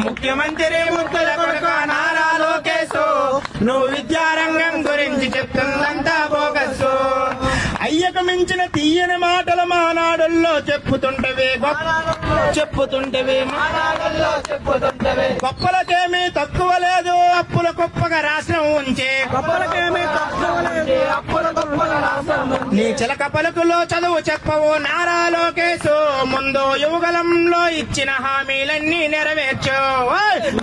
ముఖ్యమంత్రి ముద్దుల కొడుక నారా లోకేశ్, నువ్వు విద్యారంగం గురించి చెప్తుందంతా బోగస్సు. అయ్యకు మించిన తీయని మాటలు మానాడుల్లో చెప్పుతుంటవే గొప్పలకేమీ తక్కువ లేదు, అప్పుల గొప్పగా రాష్ట్రం ఉంచే నీ చిలక పలుకులో చదువు చెప్పవు నారా లోకేశ్, ముందు యువగలంలో ఇచ్చిన హామీలన్నీ నెరవేర్చు.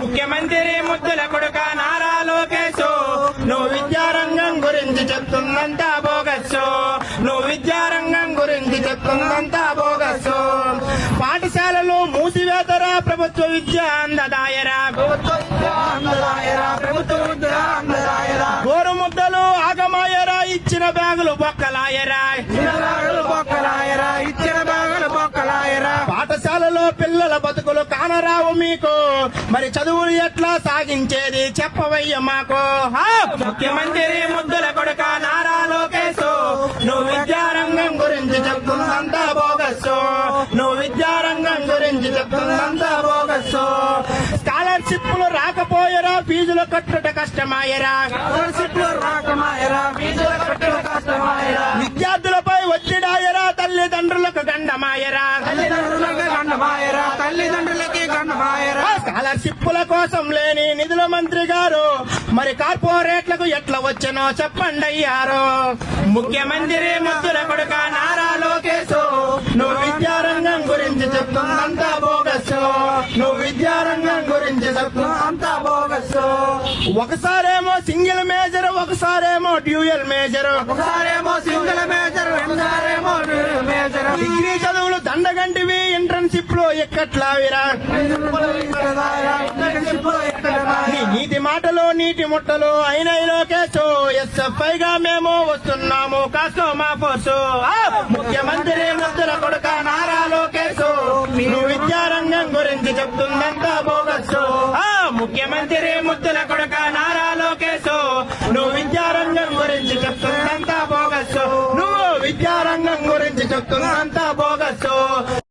ముఖ్యమంత్రి ముద్దుల కొడుక నారా లోకేశ్, నువ్వు విద్యారంగం గురించి చెప్తుందంతా బోగస్సు. నువ్వు విద్యారంగం గురించి చెప్తుందంతా బోగస్సు. పాఠశాలలు మూసివేతరా, ప్రభుత్వ విద్య అందదాయరా. గోరు ముద్దలు ఆగమాయరా, ఇచ్చిన బ్యాగులు బొక్కలాయరా. పాఠశాలలో పిల్లల బతుకులు కానరావు మీకు, మరి చదువులు ఎట్లా సాగించేది చెప్పవయ్య మాకు. ముఖ్యమంత్రి ముద్దుల కొడుక నారా లోకేశ్, నువ్వు విద్యారంగం గురించి చెప్తుందంతా బోగస్సు. నువ్వు విద్యారంగం గురించి చెప్తుందంతా బోగస్సు. స్కాలర్షిప్లు రాకపోయరా, ఫీజులు కట్టుట కష్టమాయరా. విద్యార్థులపై ఒత్తిడాయరా, తల్లిదండ్రులకు గండమాయరా. స్కాలర్షిప్ల కోసం లేని నిధుల మంత్రి గారు, మరి కార్పొరేట్లకు ఎట్లా వచ్చనో చెప్పండి అయ్యారు. ముఖ్యమంత్రి ముద్దుల కొడుక నారా లోకేశ్, నువ్వు విద్యారంగం గురించి చెప్తుందంతా బోగస్సు. నువ్వు విద్యారంగం గురించి చెప్తుందంతా బోగస్సు. ఒకసారేమో సింగిల్ మేజర్, ఒకసారేమో డ్యూయల్ మేజర్, ఒకసారేమో సింగిల్ మేజర్, ఒకసారేమో డ్యూయల్ మేజర్. డిగ్రీ చదువులు దండగంటివి, ఇంటర్న్షిప్ లో ఎక్కట్లావిరా. నీ నీతి మాటలు నీటి ముట్టలు అయిన లోకేశ్, ఎస్ఎఫ్ఐ గా మేము వస్తున్నాము కాస్తో మా పోసు. ముఖ్యమంత్రి ముద్దుల కొడుక నారా లోకేశ్, నువ్వు విద్యారంగం గురించి చెప్తుందంతా బోగస్సు. ముఖ్యమంత్రి ముద్దుల కొడుక నారా లోకేశ్, నువ్వు విద్యారంగం గురించి చెప్తుందంతా బోగస్సు. నువ్వు విద్యారంగం గురించి చెప్తుందంతా